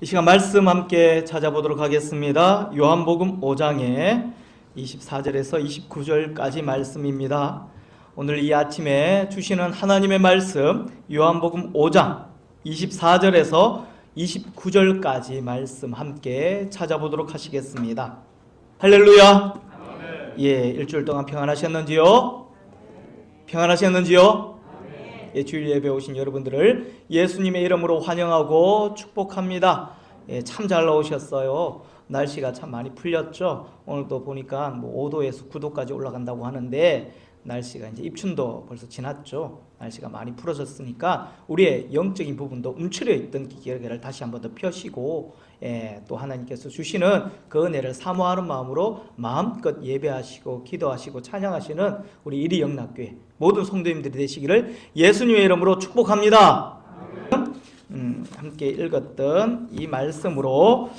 이 시간 말씀 함께 찾아보도록 하겠습니다. 요한복음 5장의 24절에서 29절까지 말씀입니다. 오늘 이 아침에 주시는 하나님의 말씀 요한복음 5장 24절에서 29절까지 말씀 함께 찾아보도록 하시겠습니다. 할렐루야. 예, 일주일 동안 평안하셨는지요? 평안하셨는지요? 예, 주일 예배 오신 여러분들을 예수님의 이름으로 환영하고 축복합니다. 예, 참 잘 나오셨어요. 날씨가 참 많이 풀렸죠. 오늘도 보니까 5도에서 9도까지 올라간다고 하는데 날씨가 이제 입춘도 벌써 지났죠. 날씨가 많이 풀어졌으니까 우리의 영적인 부분도 움츠려 있던 기계를 다시 한번 더 펴시고, 또 하나님께서 주시는 그 은혜를 사모하는 마음으로 마음껏 예배하시고 기도하시고 찬양하시는 우리 이리영락교회 모든 성도님들이 되시기를 예수님의 이름으로 축복합니다. 함께 읽었던 이 말씀으로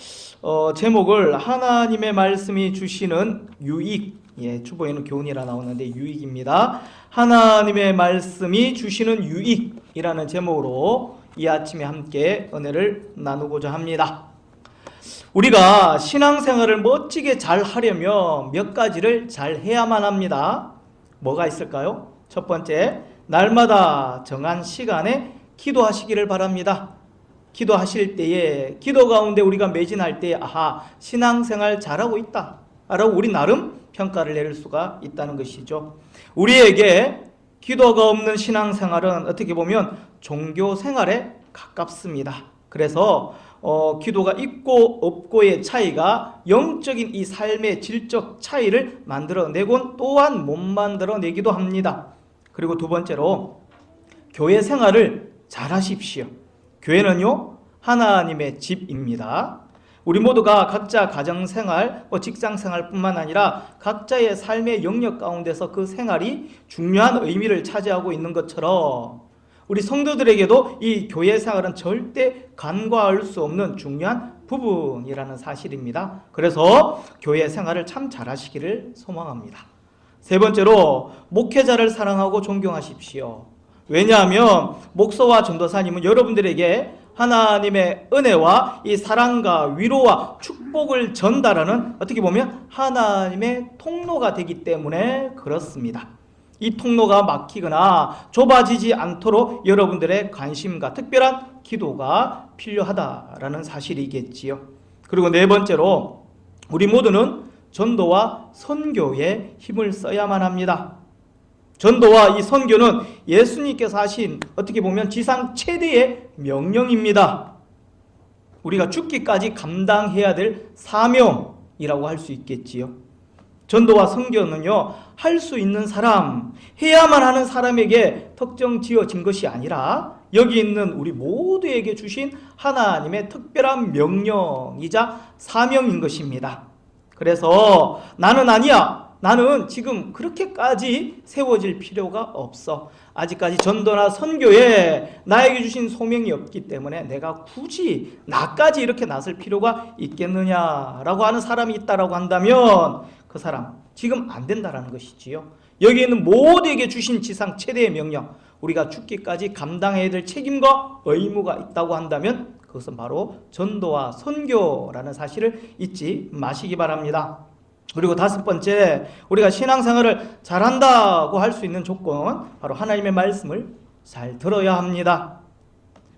제목을 하나님의 말씀이 주시는 유익, 주보에는 교훈이라 나오는데 유익입니다. 하나님의 말씀이 주시는 유익이라는 제목으로 이 아침에 함께 은혜를 나누고자 합니다. 우리가 신앙생활을 멋지게 잘 하려면 몇 가지를 잘 해야만 합니다. 뭐가 있을까요? 첫 번째, 날마다 정한 시간에 기도하시기를 바랍니다. 기도하실 때에, 기도 가운데 우리가 매진할 때에 신앙생활 잘하고 있다 라고 우리 나름 평가를 내릴 수가 있다는 것이죠. 우리에게 기도가 없는 신앙생활은 어떻게 보면 종교생활에 가깝습니다. 그래서 기도가 있고 없고의 차이가 영적인 이 삶의 질적 차이를 만들어내곤 또한 못 만들어내기도 합니다. 그리고 두 번째로 교회 생활을 잘 하십시오. 교회는요, 하나님의 집입니다. 우리 모두가 각자 가정생활, 직장생활뿐만 아니라 각자의 삶의 영역 가운데서 그 생활이 중요한 의미를 차지하고 있는 것처럼 우리 성도들에게도 이 교회 생활은 절대 간과할 수 없는 중요한 부분이라는 사실입니다. 그래서 교회 생활을 참 잘하시기를 소망합니다. 세 번째로 목회자를 사랑하고 존경하십시오. 왜냐하면 목사와 전도사님은 여러분들에게 하나님의 은혜와 이 사랑과 위로와 축복을 전달하는 어떻게 보면 하나님의 통로가 되기 때문에 그렇습니다. 이 통로가 막히거나 좁아지지 않도록 여러분들의 관심과 특별한 기도가 필요하다라는 사실이겠지요. 그리고 네 번째로 우리 모두는 전도와 선교에 힘을 써야만 합니다. 전도와 이 선교는 예수님께서 하신 어떻게 보면 지상 최대의 명령입니다. 우리가 죽기까지 감당해야 될 사명이라고 할 수 있겠지요. 전도와 선교는요, 할 수 있는 사람, 해야만 하는 사람에게 특정 지어진 것이 아니라 여기 있는 우리 모두에게 주신 하나님의 특별한 명령이자 사명인 것입니다. 그래서 나는 아니야, 나는 지금 그렇게까지 세워질 필요가 없어, 아직까지 전도나 선교에 나에게 주신 소명이 없기 때문에 내가 굳이 나까지 이렇게 나설 필요가 있겠느냐라고 하는 사람이 있다라고 한다면 그 사람 지금 안 된다라는 것이지요. 여기 있는 모두에게 주신 지상 최대의 명령, 우리가 죽기까지 감당해야 될 책임과 의무가 있다고 한다면 그것은 바로 전도와 선교라는 사실을 잊지 마시기 바랍니다. 그리고 다섯 번째, 우리가 신앙생활을 잘한다고 할 수 있는 조건, 바로 하나님의 말씀을 잘 들어야 합니다.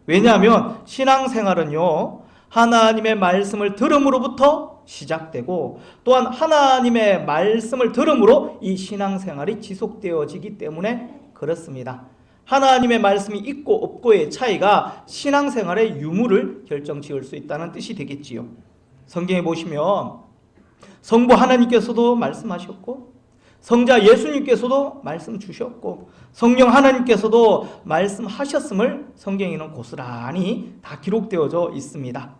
왜냐하면 신앙생활은요, 하나님의 말씀을 들음으로부터 시작되고 또한 하나님의 말씀을 들음으로 이 신앙생활이 지속되어지기 때문에 그렇습니다. 하나님의 말씀이 있고 없고의 차이가 신앙생활의 유무를 결정지을 수 있다는 뜻이 되겠지요. 성경에 보시면 성부 하나님께서도 말씀하셨고 성자 예수님께서도 말씀 주셨고 성령 하나님께서도 말씀하셨음을 성경에는 고스란히 다 기록되어져 있습니다.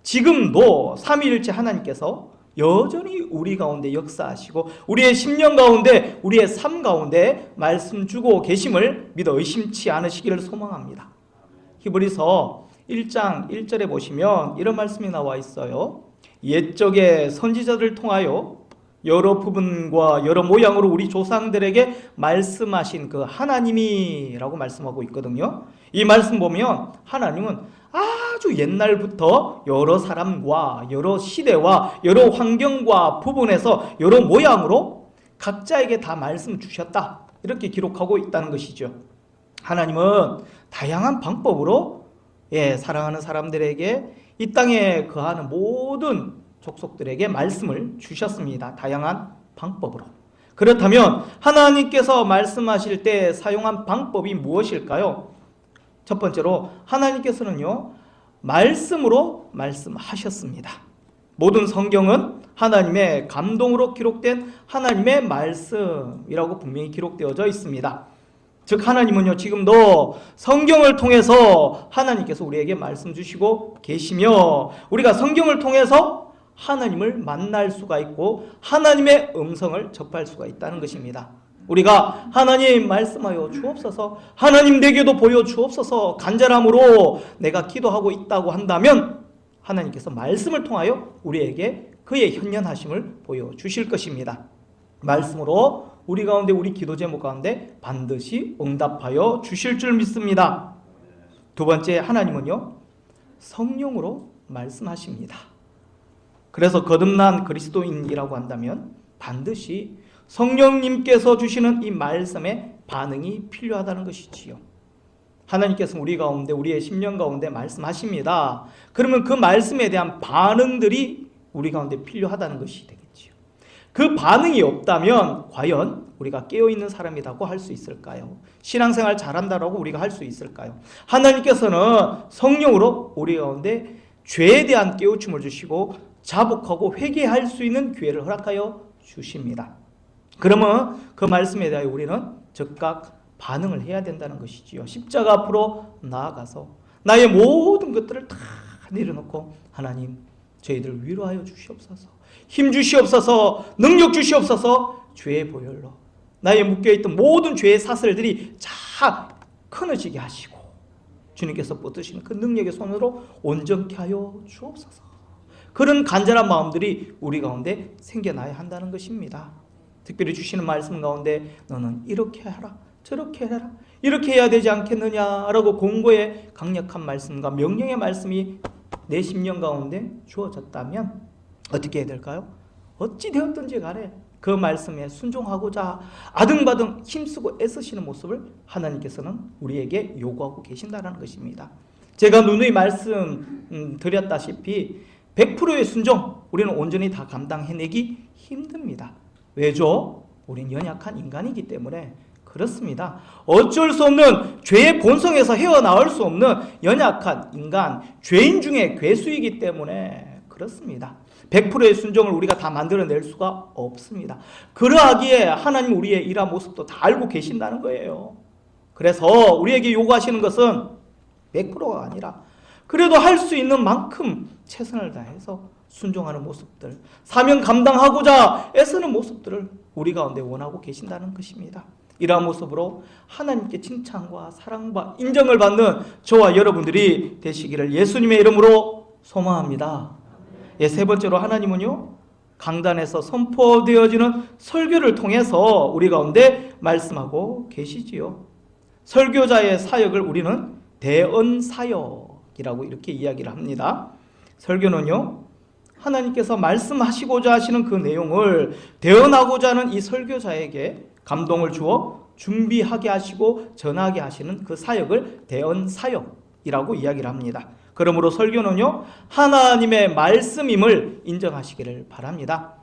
지금도 삼위일체 하나님께서 여전히 우리 가운데 역사하시고 우리의 심령 가운데, 우리의 삶 가운데 말씀 주고 계심을 믿어 의심치 않으시기를 소망합니다. 히브리서 1장 1절에 보시면 이런 말씀이 나와 있어요. 옛적의 선지자들을 통하여 여러 부분과 여러 모양으로 우리 조상들에게 말씀하신 그 하나님이라고 말씀하고 있거든요. 이 말씀 보면 하나님은 아주 옛날부터 여러 사람과 여러 시대와 여러 환경과 부분에서 여러 모양으로 각자에게 다 말씀 주셨다, 이렇게 기록하고 있다는 것이죠. 하나님은 다양한 방법으로 사랑하는 사람들에게, 이 땅에 거하는 모든 족속들에게 말씀을 주셨습니다. 다양한 방법으로. 그렇다면 하나님께서 말씀하실 때 사용한 방법이 무엇일까요? 첫 번째로 하나님께서는요, 말씀으로 말씀하셨습니다. 모든 성경은 하나님의 감동으로 기록된 하나님의 말씀이라고 분명히 기록되어져 있습니다. 즉 하나님은요, 지금도 성경을 통해서 하나님께서 우리에게 말씀 주시고 계시며, 우리가 성경을 통해서 하나님을 만날 수가 있고 하나님의 음성을 접할 수가 있다는 것입니다. 우리가 하나님 말씀하여 주옵소서, 하나님 내게도 보여 주옵소서 간절함으로 내가 기도하고 있다고 한다면 하나님께서 말씀을 통하여 우리에게 그의 현현하심을 보여주실 것입니다. 말씀으로 우리 가운데, 우리 기도 제목 가운데 반드시 응답하여 주실 줄 믿습니다. 두 번째, 하나님은요, 성령으로 말씀하십니다. 그래서 거듭난 그리스도인이라고 한다면 반드시 성령님께서 주시는 이 말씀에 반응이 필요하다는 것이지요. 하나님께서 우리 가운데, 우리의 심령 가운데 말씀하십니다. 그러면 그 말씀에 대한 반응들이 우리 가운데 필요하다는 것이 되겠지요. 그 반응이 없다면 과연 우리가 깨어있는 사람이라고 할 수 있을까요? 신앙생활 잘한다라고 우리가 할 수 있을까요? 하나님께서는 성령으로 우리 가운데 죄에 대한 깨우침을 주시고 자복하고 회개할 수 있는 기회를 허락하여 주십니다. 그러면 그 말씀에 대하여 우리는 즉각 반응을 해야 된다는 것이지요. 십자가 앞으로 나아가서 나의 모든 것들을 다 내려놓고, 하나님 저희들 위로하여 주시옵소서, 힘 주시옵소서, 능력 주시옵소서, 죄의 보혈로 나의 묶여있던 모든 죄의 사슬들이 다 끊어지게 하시고 주님께서 뻗으시는 그 능력의 손으로 온전케 하여 주옵소서. 그런 간절한 마음들이 우리 가운데 생겨나야 한다는 것입니다. 특별히 주시는 말씀 가운데 너는 이렇게 하라, 저렇게 해라, 이렇게 해야 되지 않겠느냐라고 공고의 강력한 말씀과 명령의 말씀이 내 심령 가운데 주어졌다면 어떻게 해야 될까요? 어찌 되었든지 간에 그 말씀에 순종하고자 아등바등 힘쓰고 애쓰시는 모습을 하나님께서는 우리에게 요구하고 계신다는 것입니다. 제가 누누이 말씀 드렸다시피 100%의 순종, 우리는 온전히 다 감당해내기 힘듭니다. 왜죠? 우린 연약한 인간이기 때문에 그렇습니다. 어쩔 수 없는 죄의 본성에서 헤어나올 수 없는 연약한 인간, 죄인 중에 괴수이기 때문에 그렇습니다. 100%의 순종을 우리가 다 만들어낼 수가 없습니다. 그러하기에 하나님 우리의 일한 모습도 다 알고 계신다는 거예요. 그래서 우리에게 요구하시는 것은 100%가 아니라 그래도 할 수 있는 만큼 최선을 다해서 순종하는 모습들, 사명 감당하고자 애쓰는 모습들을 우리 가운데 원하고 계신다는 것입니다. 이러한 모습으로 하나님께 칭찬과 사랑과 인정을 받는 저와 여러분들이 되시기를 예수님의 이름으로 소망합니다. 세 번째로 하나님은요, 강단에서 선포되어지는 설교를 통해서 우리 가운데 말씀하고 계시지요. 설교자의 사역을 우리는 대언사역이라고 이렇게 이야기를 합니다. 설교는요, 하나님께서 말씀하시고자 하시는 그 내용을 대언하고자 하는 이 설교자에게 감동을 주어 준비하게 하시고 전하게 하시는 그 사역을 대언사역이라고 이야기를 합니다. 그러므로 설교는요, 하나님의 말씀임을 인정하시기를 바랍니다.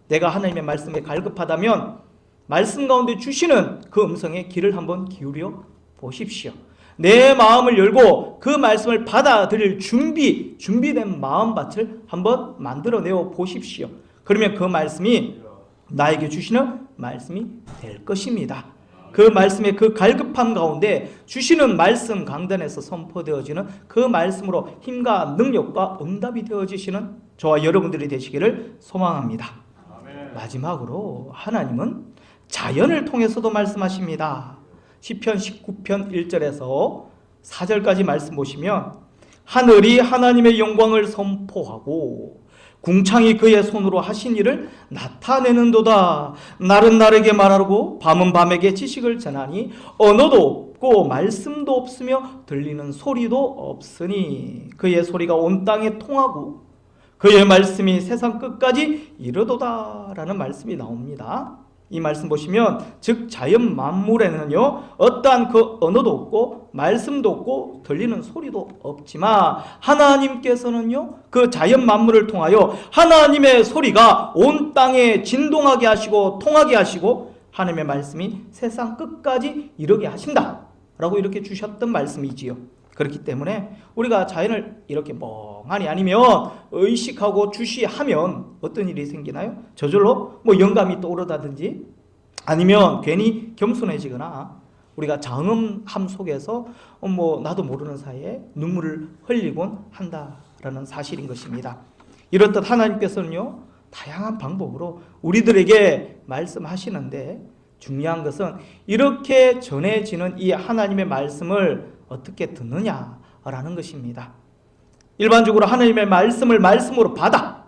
내가 하나님의 말씀에 갈급하다면 말씀 가운데 주시는 그 음성에 귀를 한번 기울여 보십시오. 내 마음을 열고 그 말씀을 받아들일 준비된 마음밭을 한번 만들어내어 보십시오. 그러면 그 말씀이 나에게 주시는 말씀이 될 것입니다. 그 말씀의 그 갈급함 가운데 주시는 말씀 강단에서 선포되어지는 그 말씀으로 힘과 능력과 응답이 되어지시는 저와 여러분들이 되시기를 소망합니다. 아멘. 마지막으로 하나님은 자연을 통해서도 말씀하십니다. 시편 19편 1절에서 4절까지 말씀 보시면 하늘이 하나님의 영광을 선포하고 궁창이 그의 손으로 하신 일을 나타내는도다. 날은 날에게 말하고 밤은 밤에게 지식을 전하니 언어도 없고 말씀도 없으며 들리는 소리도 없으니 그의 소리가 온 땅에 통하고 그의 말씀이 세상 끝까지 이르도다라는 말씀이 나옵니다. 이 말씀 보시면 즉 자연 만물에는요 어떠한 그 언어도 없고 말씀도 없고 들리는 소리도 없지만 하나님께서는요 그 자연 만물을 통하여 하나님의 소리가 온 땅에 진동하게 하시고 통하게 하시고 하나님의 말씀이 세상 끝까지 이르게 하신다 라고 이렇게 주셨던 말씀이지요. 그렇기 때문에 우리가 자연을 이렇게 멍하니 아니면 의식하고 주시하면 어떤 일이 생기나요? 저절로 뭐 영감이 떠오르다든지 아니면 괜히 겸손해지거나 우리가 장엄함 속에서 뭐 나도 모르는 사이에 눈물을 흘리곤 한다라는 사실인 것입니다. 이렇듯 하나님께서는요 다양한 방법으로 우리들에게 말씀하시는데 중요한 것은 이렇게 전해지는 이 하나님의 말씀을 어떻게 듣느냐라는 것입니다. 일반적으로 하나님의 말씀을 말씀으로 받아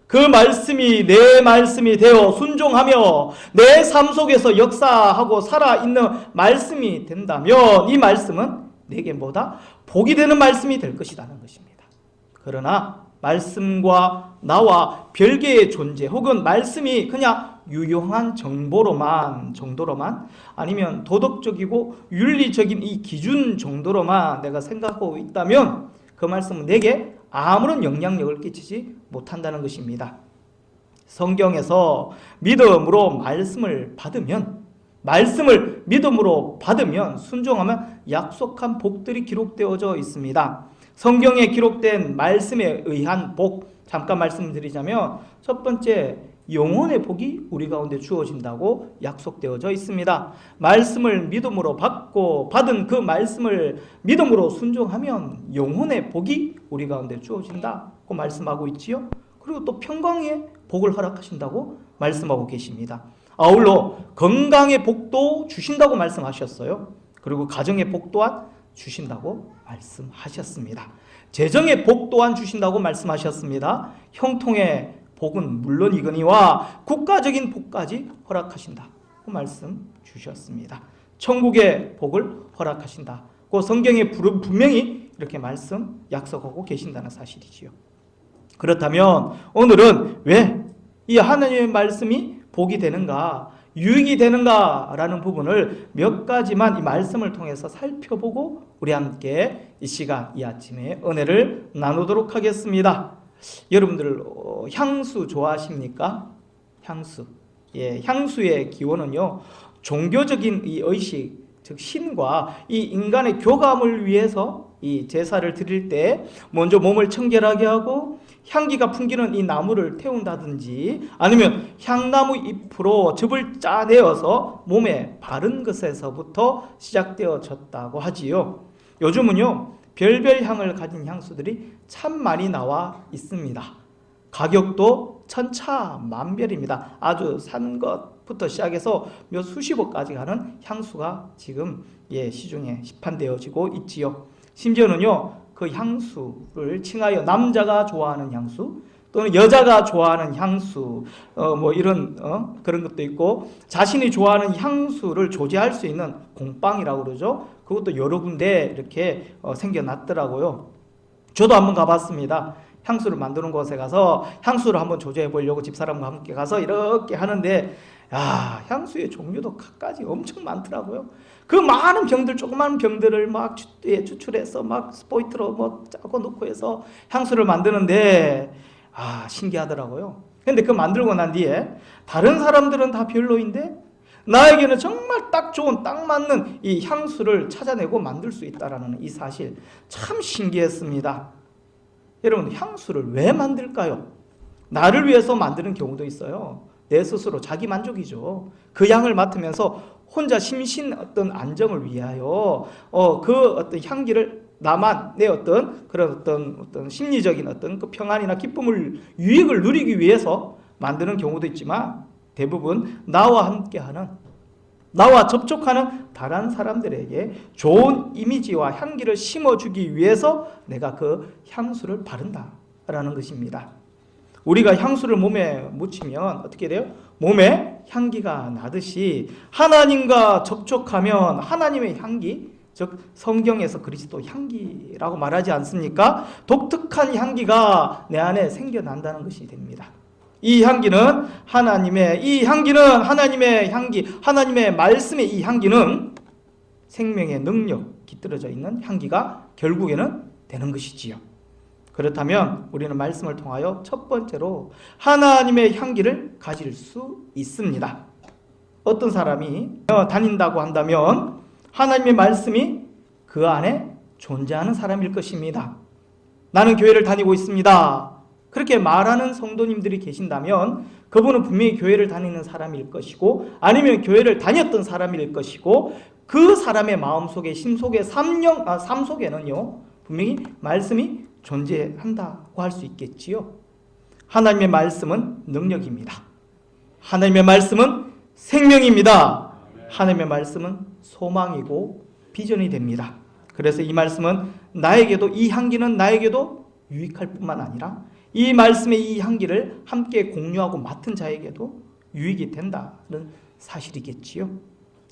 그 말씀이 내 말씀이 되어 순종하며 내 삶 속에서 역사하고 살아있는 말씀이 된다면 이 말씀은 내게 뭐다? 복이 되는 말씀이 될 것이라는 것입니다. 그러나 말씀과 나와 별개의 존재 혹은 말씀이 그냥 유용한 정도로만 아니면 도덕적이고 윤리적인 이 기준 정도로만 내가 생각하고 있다면 그 말씀은 내게 아무런 영향력을 끼치지 못한다는 것입니다. 성경에서 믿음으로 말씀을 믿음으로 받으면 순종하면 약속한 복들이 기록되어져 있습니다. 성경에 기록된 말씀에 의한 복 잠깐 말씀드리자면 첫 번째 영혼의 복이 우리 가운데 주어진다고 약속되어져 있습니다. 말씀을 믿음으로 받고 받은 그 말씀을 믿음으로 순종하면 영혼의 복이 우리 가운데 주어진다고 말씀하고 있지요. 그리고 또 평강의 복을 허락하신다고 말씀하고 계십니다. 아울러 건강의 복도 주신다고 말씀하셨어요. 그리고 가정의 복 또한 주신다고 말씀하셨습니다. 재정의 복 또한 주신다고 말씀하셨습니다. 형통의 복은 물론이거니와 국가적인 복까지 허락하신다고 말씀 주셨습니다. 천국의 복을 허락하신다고 성경에 분명히 이렇게 말씀 약속하고 계신다는 사실이지요. 그렇다면 오늘은 왜 이 하나님의 말씀이 복이 되는가, 유익이 되는가라는 부분을 몇 가지만 이 말씀을 통해서 살펴보고 우리 함께 이 시간, 이 아침에 은혜를 나누도록 하겠습니다. 여러분들 향수 좋아하십니까? 향수. 예, 향수의 기원은요 종교적인 이 의식, 즉 신과 이 인간의 교감을 위해서 이 제사를 드릴 때 먼저 몸을 청결하게 하고 향기가 풍기는 이 나무를 태운다든지 아니면 향나무 잎으로 즙을 짜내어서 몸에 바른 것에서부터 시작되어졌다고 하지요. 요즘은요 별별 향을 가진 향수들이 참 많이 나와 있습니다. 가격도 천차만별입니다. 아주 산 것부터 시작해서 몇 수십억까지 가는 향수가 지금 시중에 시판되어지고 있지요. 심지어는요 그 향수를 칭하여 남자가 좋아하는 향수 또는 여자가 좋아하는 향수 뭐 이런 그런 것도 있고 자신이 좋아하는 향수를 조제할 수 있는 공방이라고 그러죠. 그것도 여러 군데 이렇게 생겨났더라고요. 저도 한번 가봤습니다. 향수를 만드는 곳에 가서 향수를 한번 조제해 보려고 집사람과 함께 가서 이렇게 하는데 향수의 종류도 갖가지 엄청 많더라고요. 그 많은 병들, 조그마한 병들을 막 추출해서 막 스포이트로 뭐 짜고 넣고 해서 향수를 만드는데 신기하더라고요. 근데 그 만들고 난 뒤에 다른 사람들은 다 별로인데 나에게는 정말 딱 좋은, 딱 맞는 이 향수를 찾아내고 만들 수 있다는 이 사실 참 신기했습니다. 여러분, 향수를 왜 만들까요? 나를 위해서 만드는 경우도 있어요. 내 스스로 자기 만족이죠. 그 향을 맡으면서 혼자 심신 어떤 안정을 위하여 그 어떤 향기를 나만 내 그런 어떤 심리적인 어떤 그 평안이나 기쁨을 유익을 누리기 위해서 만드는 경우도 있지만 대부분 나와 함께하는 나와 접촉하는 다른 사람들에게 좋은 이미지와 향기를 심어주기 위해서 내가 그 향수를 바른다라는 것입니다. 우리가 향수를 몸에 묻히면 어떻게 돼요? 몸에 향기가 나듯이 하나님과 접촉하면 하나님의 향기, 즉 성경에서 그리스도 향기라고 말하지 않습니까? 독특한 향기가 내 안에 생겨난다는 것이 됩니다. 이 향기는 하나님의 향기, 하나님의 말씀의 이 향기는 생명의 능력 깃들어져 있는 향기가 결국에는 되는 것이지요. 그렇다면 우리는 말씀을 통하여 첫 번째로 하나님의 향기를 가질 수 있습니다. 어떤 사람이 다닌다고 한다면 하나님의 말씀이 그 안에 존재하는 사람일 것입니다. 나는 교회를 다니고 있습니다. 그렇게 말하는 성도님들이 계신다면 그분은 분명히 교회를 다니는 사람일 것이고 아니면 교회를 다녔던 사람일 것이고 그 사람의 마음속에 심속에 삶 속에는요 분명히 말씀이 존재한다고 할 수 있겠지요. 하나님의 말씀은 능력입니다. 하나님의 말씀은 생명입니다. 하나님의 말씀은 소망이고 비전이 됩니다. 그래서 이 말씀은 이 향기는 나에게도 유익할 뿐만 아니라 이 말씀의 이 향기를 함께 공유하고 맡은 자에게도 유익이 된다는 사실이겠지요.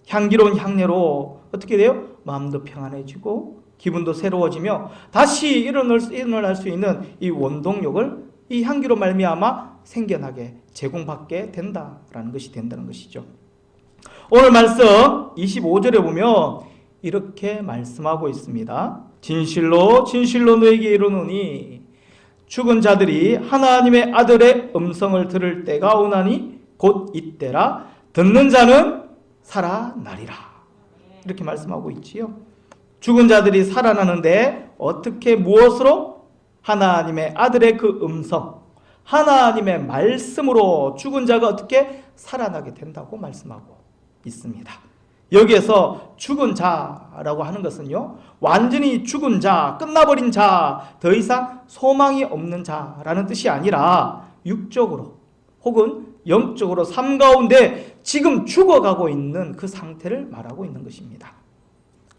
향기로운 향내로 어떻게 돼요? 마음도 평안해지고 기분도 새로워지며 다시 일어날 수 있는 이 원동력을 이 향기로 말미암아 생겨나게 제공받게 된다라는 것이 된다는 것이죠. 오늘 말씀 25절에 보면 이렇게 말씀하고 있습니다. 진실로 진실로 너에게 이르노니 죽은 자들이 하나님의 아들의 음성을 들을 때가 오나니 곧 이때라. 듣는 자는 살아나리라. 이렇게 말씀하고 있지요. 죽은 자들이 살아나는데 어떻게 무엇으로? 하나님의 아들의 그 음성, 하나님의 말씀으로 죽은 자가 어떻게 살아나게 된다고 말씀하고 있습니다. 여기에서 죽은 자라고 하는 것은요 완전히 죽은 자, 끝나버린 자, 더 이상 소망이 없는 자라는 뜻이 아니라 육적으로 혹은 영적으로 삶 가운데 지금 죽어가고 있는 그 상태를 말하고 있는 것입니다.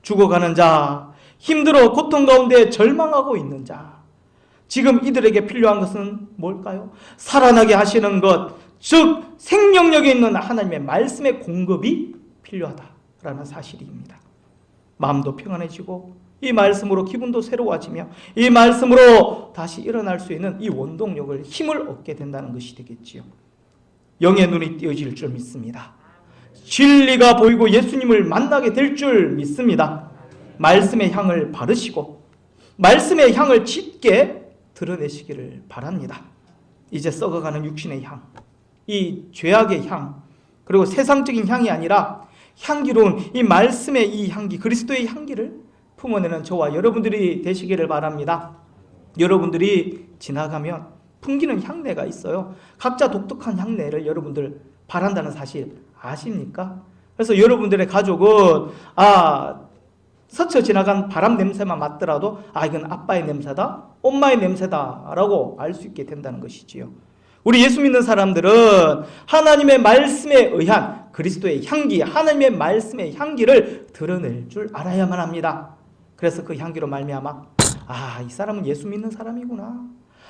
죽어가는 자, 힘들어 고통 가운데 절망하고 있는 자, 지금 이들에게 필요한 것은 뭘까요? 살아나게 하시는 것, 즉 생명력이 있는 하나님의 말씀의 공급이 필요하다라는 사실입니다. 마음도 평안해지고 이 말씀으로 기분도 새로워지며 이 말씀으로 다시 일어날 수 있는 이 원동력을, 힘을 얻게 된다는 것이 되겠지요. 영의 눈이 띄어질 줄 믿습니다. 진리가 보이고 예수님을 만나게 될 줄 믿습니다. 말씀의 향을 바르시고 말씀의 향을 짙게 드러내시기를 바랍니다. 이제 썩어가는 육신의 향, 이 죄악의 향, 그리고 세상적인 향이 아니라 향기로운 이 말씀의 이 향기, 그리스도의 향기를 품어내는 저와 여러분들이 되시기를 바랍니다. 여러분들이 지나가면 풍기는 향내가 있어요. 각자 독특한 향내를 여러분들 바란다는 사실 아십니까? 그래서 여러분들의 가족은 스쳐 지나간 바람 냄새만 맡더라도 이건 아빠의 냄새다, 엄마의 냄새다 라고 알 수 있게 된다는 것이지요. 우리 예수 믿는 사람들은 하나님의 말씀에 의한 그리스도의 향기, 하나님의 말씀의 향기를 드러낼 줄 알아야만 합니다. 그래서 그 향기로 말미암아 이 사람은 예수 믿는 사람이구나,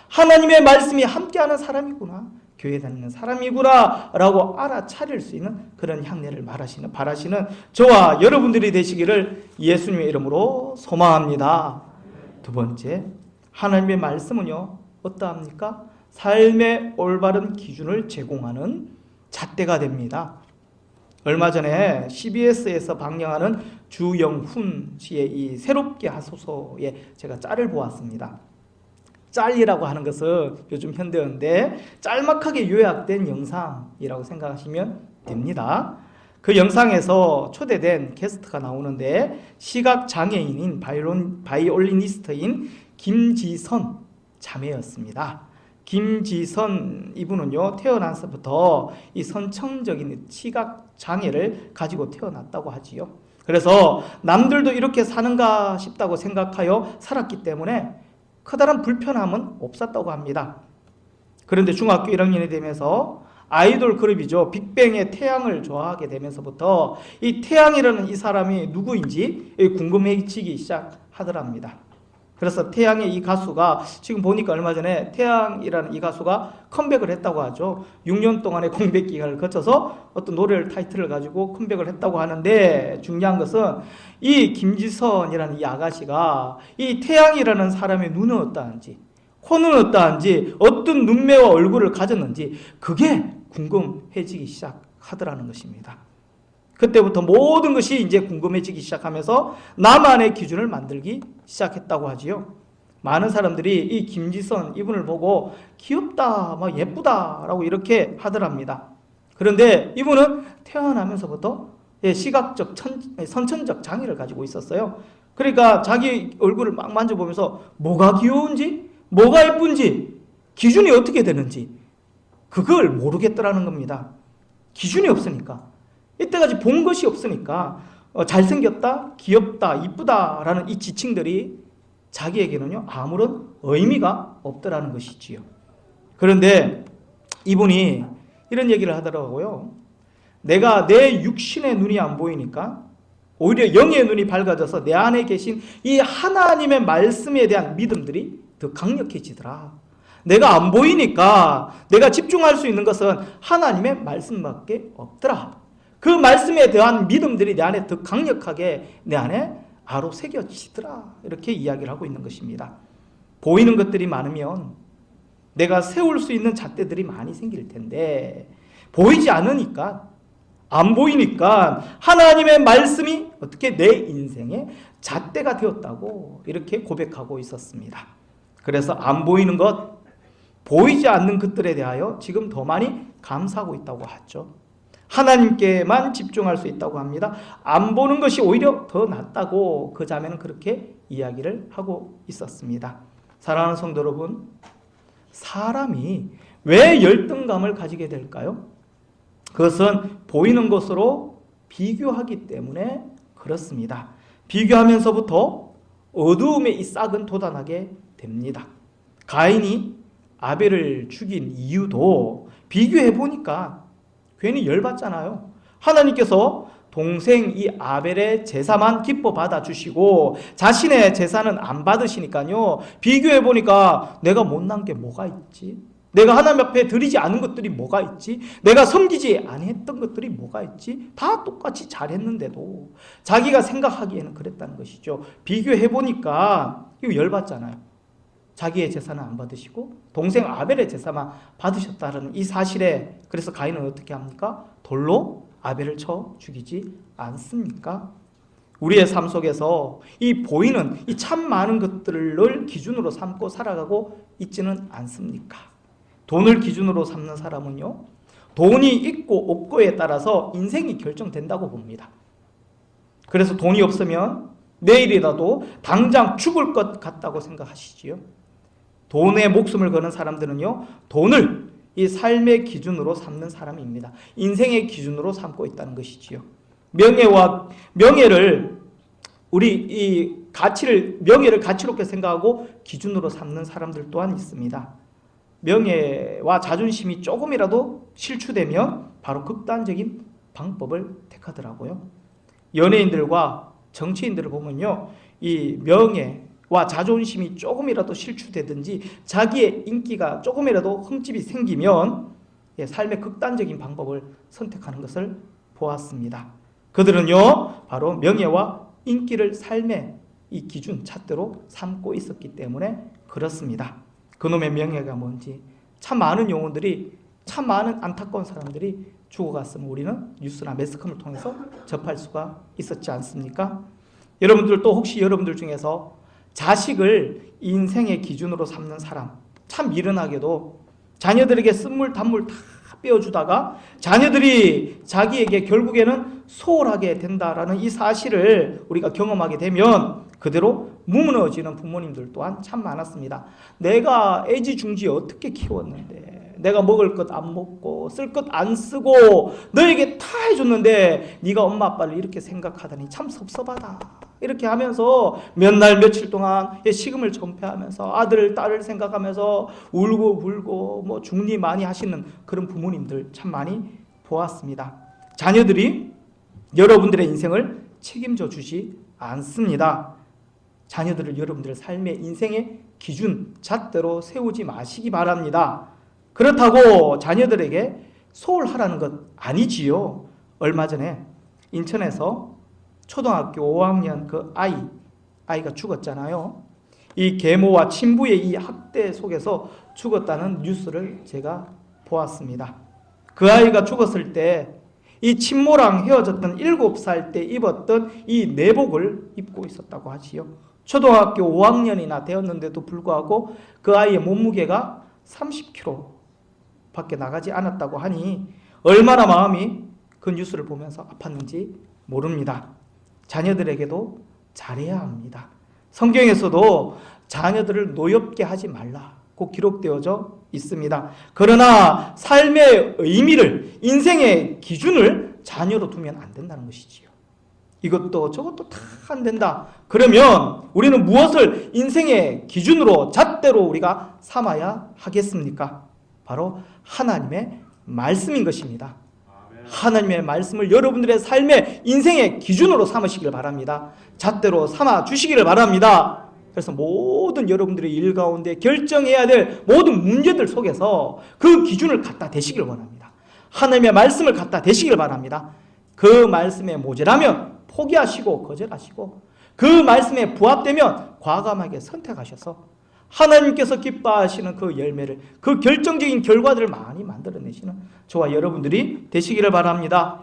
하나님의 말씀이 함께하는 사람이구나, 교회 다니는 사람이구나 라고 알아차릴 수 있는 그런 향내를 바라시는 저와 여러분들이 되시기를 예수님의 이름으로 소망합니다. 두 번째, 하나님의 말씀은요 어떠합니까? 삶의 올바른 기준을 제공하는 잣대가 됩니다. 얼마 전에 CBS에서 방영하는 주영훈 씨의 이 새롭게 하소서에 제가 짤을 보았습니다. 짤이라고 하는 것은 요즘 현대어인데 짤막하게 요약된 영상이라고 생각하시면 됩니다. 그 영상에서 초대된 게스트가 나오는데 시각장애인인 바이올리니스트인 김지선 자매였습니다. 김지선 이분은요 태어나서부터 이 선천적인 시각장애를 가지고 태어났다고 하지요. 그래서 남들도 이렇게 사는가 싶다고 생각하여 살았기 때문에 커다란 불편함은 없었다고 합니다. 그런데 중학교 1학년이 되면서 아이돌 그룹이죠, 빅뱅의 태양을 좋아하게 되면서부터 이 태양이라는 이 사람이 누구인지 궁금해지기 시작하더랍니다. 그래서 태양의 이 가수가 지금 보니까 얼마 전에 태양이라는 이 가수가 컴백을 했다고 하죠. 6년 동안의 공백 기간을 거쳐서 어떤 노래를 타이틀을 가지고 컴백을 했다고 하는데, 중요한 것은 이 김지선이라는 이 아가씨가 이 태양이라는 사람의 눈은 어떠한지, 코는 어떠한지, 어떤 눈매와 얼굴을 가졌는지 그게 궁금해지기 시작하더라는 것입니다. 그때부터 모든 것이 이제 궁금해지기 시작하면서 나만의 기준을 만들기 시작했다고 하지요. 많은 사람들이 이 김지선 이분을 보고 귀엽다, 막 예쁘다라고 이렇게 하더랍니다. 그런데 이분은 태어나면서부터 시각적 선천적 장애를 가지고 있었어요. 그러니까 자기 얼굴을 막 만져보면서 뭐가 귀여운지, 뭐가 예쁜지, 기준이 어떻게 되는지 그걸 모르겠더라는 겁니다. 기준이 없으니까. 이때까지 본 것이 없으니까 잘생겼다, 귀엽다, 이쁘다라는 이 지칭들이 자기에게는요 아무런 의미가 없더라는 것이지요. 그런데 이분이 이런 얘기를 하더라고요. 내가 내 육신의 눈이 안 보이니까 오히려 영의 눈이 밝아져서 내 안에 계신 이 하나님의 말씀에 대한 믿음들이 더 강력해지더라. 내가 안 보이니까 내가 집중할 수 있는 것은 하나님의 말씀밖에 없더라. 그 말씀에 대한 믿음들이 내 안에 더 강력하게 내 안에 아로 새겨지더라. 이렇게 이야기를 하고 있는 것입니다. 보이는 것들이 많으면 내가 세울 수 있는 잣대들이 많이 생길 텐데, 보이지 않으니까, 안 보이니까 하나님의 말씀이 어떻게 내 인생의 잣대가 되었다고 이렇게 고백하고 있었습니다. 그래서 안 보이는 것, 보이지 않는 것들에 대하여 지금 더 많이 감사하고 있다고 하죠. 하나님께만 집중할 수 있다고 합니다. 안 보는 것이 오히려 더 낫다고 그 자매는 그렇게 이야기를 하고 있었습니다. 사랑하는 성도 여러분, 사람이 왜 열등감을 가지게 될까요? 그것은 보이는 것으로 비교하기 때문에 그렇습니다. 비교하면서부터 어두움의 이 싹은 돋아나게 됩니다. 가인이 아벨을 죽인 이유도 비교해 보니까 괜히 열받잖아요. 하나님께서 동생 이 아벨의 제사만 기뻐 받아주시고 자신의 제사는 안 받으시니까요. 비교해 보니까 내가 못난 게 뭐가 있지? 내가 하나님 앞에 드리지 않은 것들이 뭐가 있지? 내가 섬기지 아니했던 것들이 뭐가 있지? 다 똑같이 잘했는데도 자기가 생각하기에는 그랬다는 것이죠. 비교해 보니까 이거 열받잖아요. 자기의 제사는 안 받으시고 동생 아벨의 제사만 받으셨다는 이 사실에, 그래서 가인은 어떻게 합니까? 돌로 아벨을 쳐 죽이지 않습니까? 우리의 삶 속에서 이 보이는 이 참 많은 것들을 기준으로 삼고 살아가고 있지는 않습니까? 돈을 기준으로 삼는 사람은요, 돈이 있고 없고에 따라서 인생이 결정된다고 봅니다. 그래서 돈이 없으면 내일이라도 당장 죽을 것 같다고 생각하시지요. 돈에 목숨을 거는 사람들은요, 돈을 이 삶의 기준으로 삼는 사람입니다. 인생의 기준으로 삼고 있다는 것이지요. 명예를 우리 이 명예를 가치롭게 생각하고 기준으로 삼는 사람들 또한 있습니다. 명예와 자존심이 조금이라도 실추되면 바로 극단적인 방법을 택하더라고요. 연예인들과 정치인들을 보면요, 이 명예와 자존심이 조금이라도 실추되든지 자기의 인기가 조금이라도 흠집이 생기면 삶의 극단적인 방법을 선택하는 것을 보았습니다. 그들은요, 바로 명예와 인기를 삶의 이 기준 잣대로 삼고 있었기 때문에 그렇습니다. 그놈의 명예가 뭔지, 참 많은 영혼들이, 참 많은 안타까운 사람들이 죽어갔으면 우리는 뉴스나 매스컴을 통해서 접할 수가 있었지 않습니까? 여러분들 또 혹시 여러분들 중에서 자식을 인생의 기준으로 삼는 사람, 참 미련하게도 자녀들에게 쓴물 단물 다 빼어주다가 자녀들이 자기에게 결국에는 소홀하게 된다라는 이 사실을 우리가 경험하게 되면 그대로 무너지는 부모님들 또한 참 많았습니다. 내가 애지중지 어떻게 키웠는데, 내가 먹을 것 안 먹고 쓸 것 안 쓰고 너에게 다 해줬는데 네가 엄마 아빠를 이렇게 생각하다니 참 섭섭하다, 이렇게 하면서 몇 날 며칠 동안 식음을 전폐하면서 아들 딸을 생각하면서 울고 불고 뭐 중리 많이 하시는 그런 부모님들 참 많이 보았습니다. 자녀들이 여러분들의 인생을 책임져 주지 않습니다. 자녀들을 여러분들의 삶의 인생의 기준 잣대로 세우지 마시기 바랍니다. 그렇다고 자녀들에게 소홀하라는 것 아니지요. 얼마 전에 인천에서 초등학교 5학년 그 아이가 죽었잖아요. 이 계모와 친부의 이 학대 속에서 죽었다는 뉴스를 제가 보았습니다. 그 아이가 죽었을 때 이 친모랑 헤어졌던 7살 때 입었던 이 내복을 입고 있었다고 하지요. 초등학교 5학년이나 되었는데도 불구하고 그 아이의 몸무게가 30kg 밖에 나가지 않았다고 하니 얼마나 마음이 그 뉴스를 보면서 아팠는지 모릅니다. 자녀들에게도 잘해야 합니다. 성경에서도 자녀들을 노엽게 하지 말라고 기록되어져 있습니다. 그러나 삶의 의미를, 인생의 기준을 자녀로 두면 안 된다는 것이지요. 이것도 저것도 다 안 된다. 그러면 우리는 무엇을 인생의 기준으로 잣대로 우리가 삼아야 하겠습니까? 바로 하나님의 말씀인 것입니다. 하나님의 말씀을 여러분들의 삶의 인생의 기준으로 삼으시길 바랍니다. 잣대로 삼아 주시기를 바랍니다. 그래서 모든 여러분들의 일 가운데 결정해야 될 모든 문제들 속에서 그 기준을 갖다 대시길 원합니다. 하나님의 말씀을 갖다 대시길 바랍니다. 그 말씀에 모자라면 포기하시고 거절하시고 그 말씀에 부합되면 과감하게 선택하셔서 하나님께서 기뻐하시는 그 열매를, 그 결정적인 결과들을 많이 만들어내시는 저와 여러분들이 되시기를 바랍니다.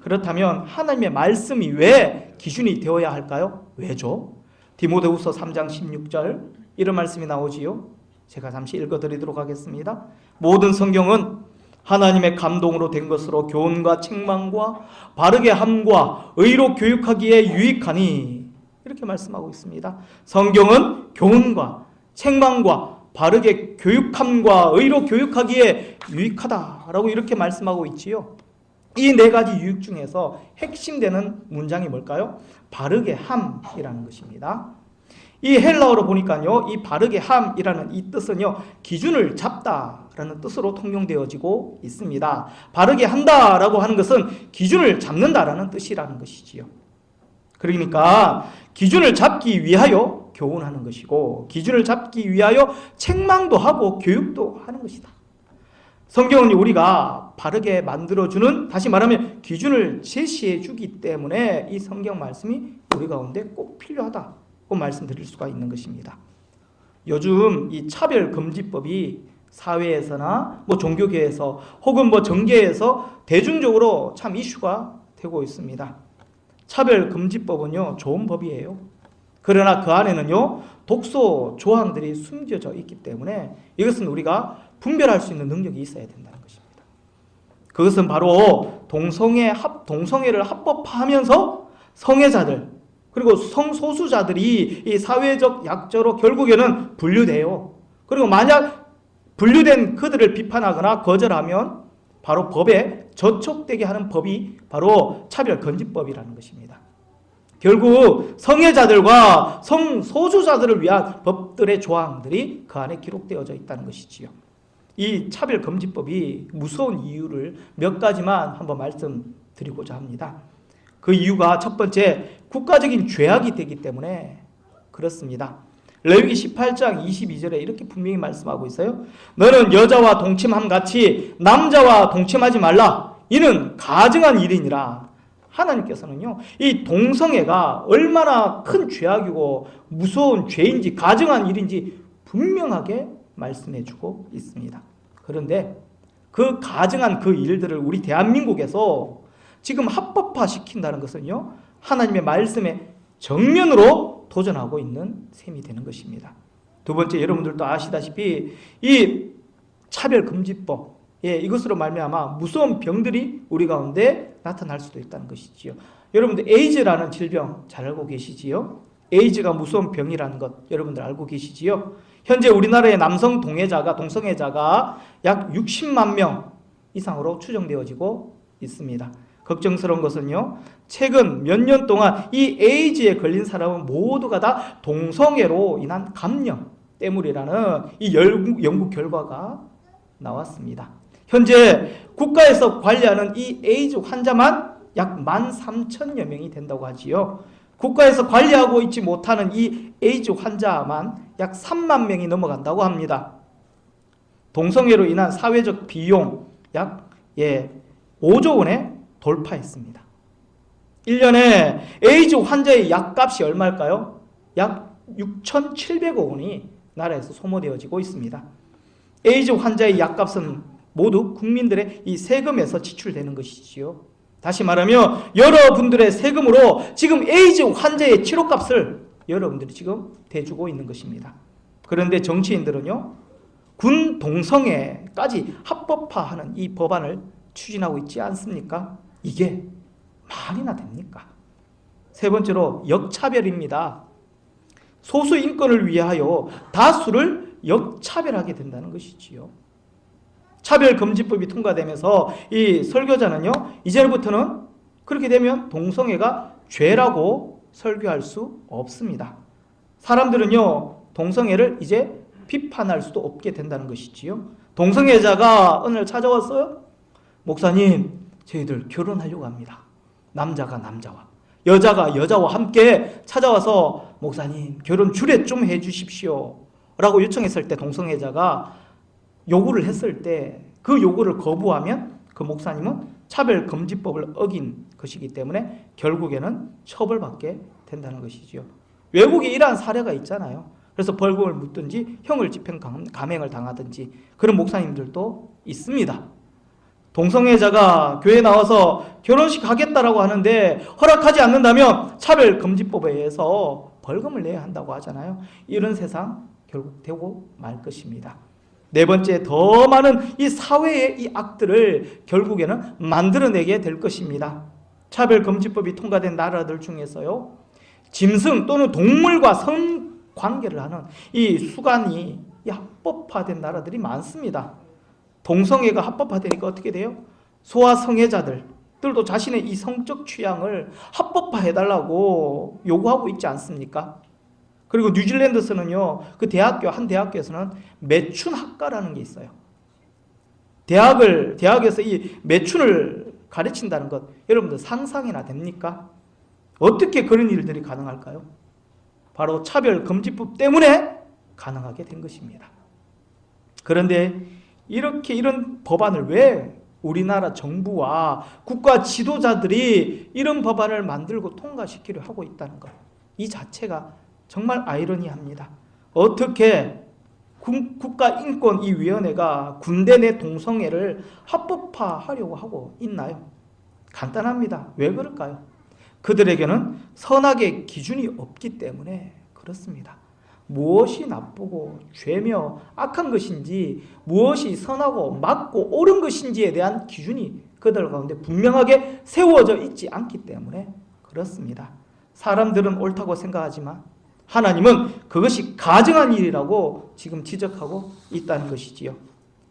그렇다면 하나님의 말씀이 왜 기준이 되어야 할까요? 왜죠? 디모데후서 3장 16절 이런 말씀이 나오지요. 제가 잠시 읽어드리도록 하겠습니다. 모든 성경은 하나님의 감동으로 된 것으로 교훈과 책망과 바르게 함과 의로 교육하기에 유익하니 이렇게 말씀하고 있습니다. 성경은 교훈과 책망과 바르게 교육함과 의로 교육하기에 유익하다라고 이렇게 말씀하고 있지요. 이 네 가지 유익 중에서 핵심되는 문장이 뭘까요? 바르게 함이라는 것입니다. 이 헬라어로 보니까요, 이 바르게 함이라는 이 뜻은요, 기준을 잡다라는 뜻으로 통용되어지고 있습니다. 바르게 한다라고 하는 것은 기준을 잡는다라는 뜻이라는 것이지요. 그러니까 기준을 잡기 위하여 교훈하는 것이고, 기준을 잡기 위하여 책망도 하고 교육도 하는 것이다. 성경은 우리가 바르게 만들어주는, 다시 말하면 기준을 제시해 주기 때문에 이 성경 말씀이 우리 가운데 꼭 필요하다고 말씀드릴 수가 있는 것입니다. 요즘 이 차별금지법이 사회에서나 종교계에서 혹은 정계에서 대중적으로 참 이슈가 되고 있습니다. 차별금지법은요, 좋은 법이에요. 그러나 그 안에는요, 독소 조항들이 숨겨져 있기 때문에 이것은 우리가 분별할 수 있는 능력이 있어야 된다는 것입니다. 그것은 바로 동성애를 합법화하면서 성애자들 그리고 성소수자들이 이 사회적 약자로 결국에는 분류돼요. 그리고 만약 분류된 그들을 비판하거나 거절하면 바로 법에 저촉되게 하는 법이 바로 차별금지법이라는 것입니다. 결국 성애자들과 성소수자들을 위한 법들의 조항들이 그 안에 기록되어져 있다는 것이지요. 이 차별금지법이 무서운 이유를 몇 가지만 한번 말씀드리고자 합니다. 그 이유가 첫 번째, 국가적인 죄악이 되기 때문에 그렇습니다. 레위기 18장 22절에 이렇게 분명히 말씀하고 있어요. 너는 여자와 동침함 같이 남자와 동침하지 말라. 이는 가증한 일이니라. 하나님께서는요, 이 동성애가 얼마나 큰 죄악이고 무서운 죄인지 가증한 일인지 분명하게 말씀해주고 있습니다. 그런데 그 가증한 그 일들을 우리 대한민국에서 지금 합법화 시킨다는 것은요, 하나님의 말씀에 정면으로 도전하고 있는 셈이 되는 것입니다. 두 번째, 여러분들도 아시다시피 이 차별금지법, 이것으로 말미암아 무서운 병들이 우리 가운데 나타날 수도 있다는 것이지요. 여러분들 에이즈라는 질병 잘 알고 계시지요? 에이즈가 무서운 병이라는 것 여러분들 알고 계시지요? 현재 우리나라의 남성 동성애자가 약 60만 명 이상으로 추정되어지고 있습니다. 걱정스러운 것은요, 최근 몇 년 동안 이 에이즈에 걸린 사람은 모두가 다 동성애로 인한 감염 때문이라는 이 연구 결과가 나왔습니다. 현재 국가에서 관리하는 이 에이즈 환자만 약 13,000여 명이 된다고 하지요. 국가에서 관리하고 있지 못하는 이 에이즈 환자만 약 3만 명이 넘어간다고 합니다. 동성애로 인한 사회적 비용 약 5조 원에 돌파했습니다. 1년에 에이즈 환자의 약값이 얼마일까요? 약 6,700억 원이 나라에서 소모되어지고 있습니다. 에이즈 환자의 약값은 모두 국민들의 이 세금에서 지출되는 것이지요. 다시 말하면 여러분들의 세금으로 지금 에이즈 환자의 치료값을 여러분들이 지금 대주고 있는 것입니다. 그런데 정치인들은요, 군 동성애까지 합법화하는 이 법안을 추진하고 있지 않습니까? 이게 말이나 됩니까? 세 번째로 역차별입니다. 소수 인권을 위하여 다수를 역차별하게 된다는 것이지요. 차별금지법이 통과되면서 이 설교자는요, 이제부터는 그렇게 되면 동성애가 죄라고 설교할 수 없습니다. 사람들은요, 동성애를 이제 비판할 수도 없게 된다는 것이지요. 동성애자가 오늘 찾아왔어요. 목사님, 저희들 결혼하려고 합니다. 남자가 남자와, 여자가 여자와 함께 찾아와서 목사님, 결혼 주례 좀 해주십시오 라고 요청했을 때, 동성애자가 요구를 했을 때 그 요구를 거부하면 그 목사님은 차별금지법을 어긴 것이기 때문에 결국에는 처벌받게 된다는 것이죠. 외국에 이러한 사례가 있잖아요. 그래서 벌금을 묻든지 형을 집행 감행을 당하든지 그런 목사님들도 있습니다. 동성애자가 교회에 나와서 결혼식 하겠다라고 하는데 허락하지 않는다면 차별금지법에 의해서 벌금을 내야 한다고 하잖아요. 이런 세상 결국 되고 말 것입니다. 네 번째, 더 많은 이 사회의 이 악들을 결국에는 만들어내게 될 것입니다. 차별금지법이 통과된 나라들 중에서요, 짐승 또는 동물과 성관계를 하는 이 수간이 합법화된 나라들이 많습니다. 동성애가 합법화되니까 어떻게 돼요? 소아성애자들도 자신의 이 성적 취향을 합법화해달라고 요구하고 있지 않습니까? 그리고 뉴질랜드에서는요, 그 한 대학교에서는 매춘학과라는 게 있어요. 대학에서 이 매춘을 가르친다는 것, 여러분들 상상이나 됩니까? 어떻게 그런 일들이 가능할까요? 바로 차별금지법 때문에 가능하게 된 것입니다. 그런데 이런 법안을 왜 우리나라 정부와 국가 지도자들이 이런 법안을 만들고 통과시키려 하고 있다는 것, 이 자체가 정말 아이러니합니다. 어떻게 국가인권위원회가 군대 내 동성애를 합법화하려고 하고 있나요? 간단합니다. 왜 그럴까요? 그들에게는 선악의 기준이 없기 때문에 그렇습니다. 무엇이 나쁘고 죄며 악한 것인지, 무엇이 선하고 맞고 옳은 것인지에 대한 기준이 그들 가운데 분명하게 세워져 있지 않기 때문에 그렇습니다. 사람들은 옳다고 생각하지만 하나님은 그것이 가증한 일이라고 지금 지적하고 있다는 것이지요.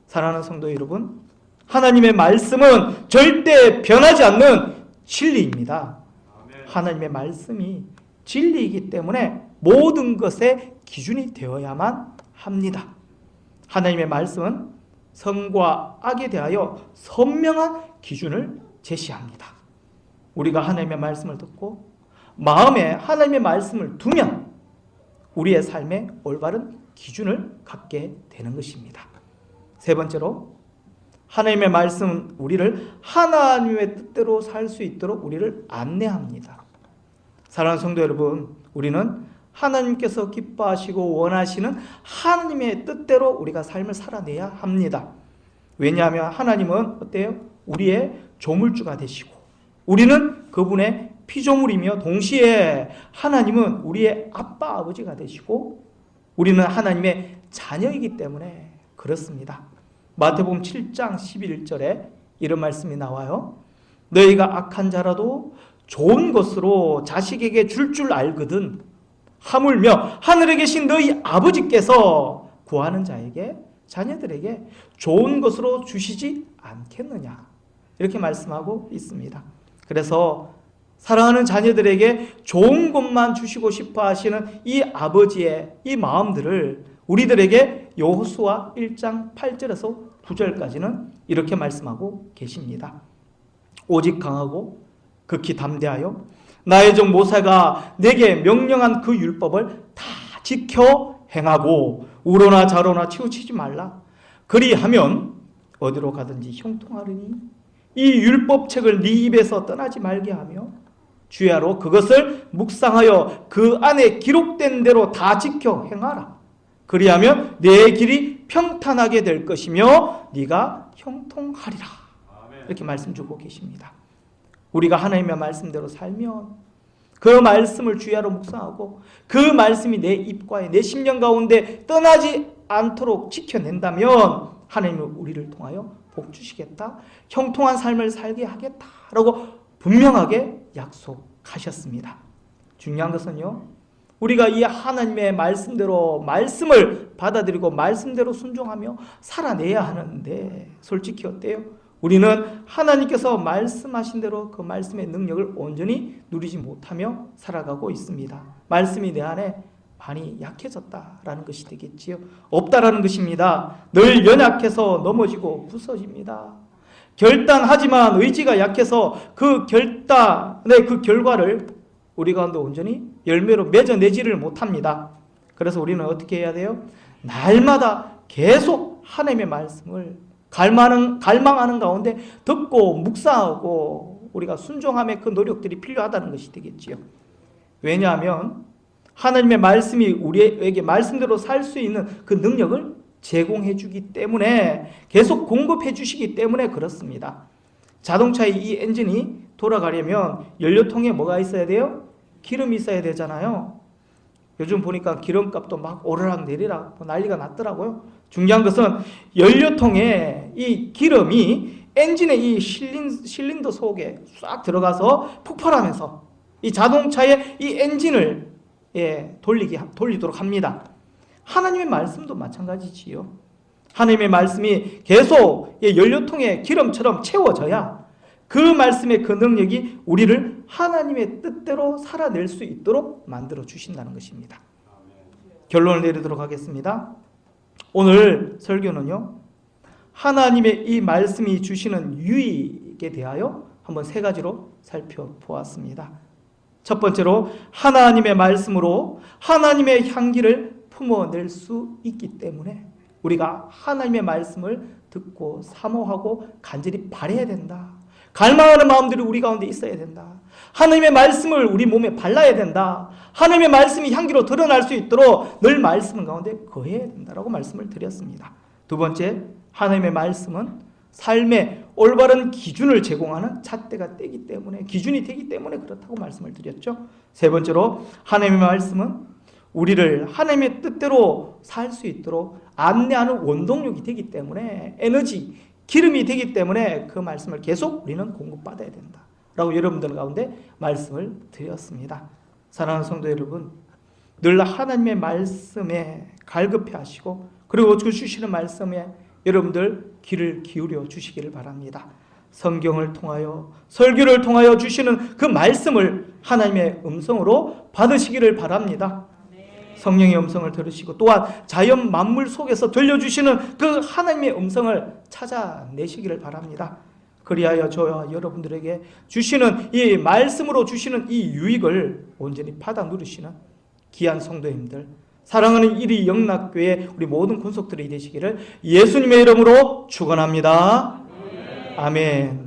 사랑하는 성도 여러분, 하나님의 말씀은 절대 변하지 않는 진리입니다. 하나님의 말씀이 진리이기 때문에 모든 것의 기준이 되어야만 합니다. 하나님의 말씀은 선과 악에 대하여 선명한 기준을 제시합니다. 우리가 하나님의 말씀을 듣고 마음에 하나님의 말씀을 두면 우리의 삶에 올바른 기준을 갖게 되는 것입니다. 세 번째로, 하나님의 말씀은 우리를 하나님의 뜻대로 살 수 있도록 우리를 안내합니다. 사랑하는 성도 여러분, 우리는 하나님께서 기뻐하시고 원하시는 하나님의 뜻대로 우리가 삶을 살아내야 합니다. 왜냐하면 하나님은 어때요? 우리의 조물주가 되시고 우리는 그분의 피조물이며 동시에 하나님은 우리의 아빠 아버지가 되시고 우리는 하나님의 자녀이기 때문에 그렇습니다. 마태복음 7장 11절에 이런 말씀이 나와요. 너희가 악한 자라도 좋은 것으로 자식에게 줄 알거든 하물며 하늘에 계신 너희 아버지께서 구하는 자에게, 자녀들에게 좋은 것으로 주시지 않겠느냐, 이렇게 말씀하고 있습니다. 그래서 사랑하는 자녀들에게 좋은 것만 주시고 싶어 하시는 이 아버지의 이 마음들을 우리들에게 여호수아 1장 8절에서 9절까지는 이렇게 말씀하고 계십니다. 오직 강하고 극히 담대하여 나의 종 모세가 내게 명령한 그 율법을 다 지켜 행하고 우로나 좌로나 치우치지 말라. 그리하면 어디로 가든지 형통하리니 이 율법책을 네 입에서 떠나지 말게 하며 주야로 그것을 묵상하여 그 안에 기록된 대로 다 지켜 행하라. 그리하면 내 길이 평탄하게 될 것이며 네가 형통하리라. 이렇게 말씀 주고 계십니다. 우리가 하나님의 말씀대로 살면 그 말씀을 주야로 묵상하고 그 말씀이 내 입과 내 심령 가운데 떠나지 않도록 지켜낸다면 하나님은 우리를 통하여 복 주시겠다, 형통한 삶을 살게 하겠다라고 분명하게 약속하셨습니다. 중요한 것은요, 우리가 이 하나님의 말씀대로 말씀을 받아들이고 말씀대로 순종하며 살아내야 하는데 솔직히 어때요? 우리는 하나님께서 말씀하신 대로 그 말씀의 능력을 온전히 누리지 못하며 살아가고 있습니다. 말씀이 내 안에 많이 약해졌다라는 것이 되겠지요. 없다라는 것입니다. 늘 연약해서 넘어지고 부서집니다. 결단하지만 의지가 약해서 그 결단의 그 결과를 우리 가운데 온전히 열매로 맺어내지를 못합니다. 그래서 우리는 어떻게 해야 돼요? 날마다 계속 하나님의 말씀을 갈망하는 가운데 듣고 묵상하고 우리가 순종함의 그 노력들이 필요하다는 것이 되겠지요. 왜냐하면 하나님의 말씀이 우리에게 말씀대로 살 수 있는 그 능력을 제공해 주기 때문에, 계속 공급해 주시기 때문에 그렇습니다. 자동차의 이 엔진이 돌아가려면 연료통에 뭐가 있어야 돼요? 기름이 있어야 되잖아요. 요즘 보니까 기름값도 막 오르락 내리락 난리가 났더라고요. 중요한 것은 연료통에 이 기름이 엔진의 이 실린더 속에 싹 들어가서 폭발하면서 이 자동차의 이 엔진을 돌리도록 합니다. 하나님의 말씀도 마찬가지지요. 하나님의 말씀이 계속 연료통에 기름처럼 채워져야 그 말씀의 그 능력이 우리를 하나님의 뜻대로 살아낼 수 있도록 만들어 주신다는 것입니다. 결론을 내리도록 하겠습니다. 오늘 설교는요, 하나님의 이 말씀이 주시는 유익에 대하여 한번 세 가지로 살펴보았습니다. 첫 번째로 하나님의 말씀으로 하나님의 향기를 품어낼 수 있기 때문에 우리가 하나님의 말씀을 듣고 사모하고 간절히 바라야 된다. 갈망하는 마음들이 우리 가운데 있어야 된다. 하나님의 말씀을 우리 몸에 발라야 된다. 하나님의 말씀이 향기로 드러날 수 있도록 늘 말씀 가운데 거해야 된다라고 말씀을 드렸습니다. 두 번째, 하나님의 말씀은 삶의 올바른 기준을 제공하는 잣대가 되기 때문에, 기준이 되기 때문에 그렇다고 말씀을 드렸죠. 세 번째로 하나님의 말씀은 우리를 하나님의 뜻대로 살 수 있도록 안내하는 원동력이 되기 때문에, 에너지, 기름이 되기 때문에 그 말씀을 계속 우리는 공급받아야 된다 라고 여러분들 가운데 말씀을 드렸습니다. 사랑하는 성도 여러분, 늘 하나님의 말씀에 갈급해 하시고 그리고 주시는 말씀에 여러분들 귀를 기울여 주시기를 바랍니다. 성경을 통하여, 설교를 통하여 주시는 그 말씀을 하나님의 음성으로 받으시기를 바랍니다. 성령의 음성을 들으시고 또한 자연 만물 속에서 들려주시는 그 하나님의 음성을 찾아내시기를 바랍니다. 그리하여 저와 여러분들에게 주시는 이 말씀으로 주시는 이 유익을 온전히 받아 누리시는 귀한 성도님들, 사랑하는 이리 영락교회 우리 모든 권속들이 되시기를 예수님의 이름으로 축원합니다. 아멘.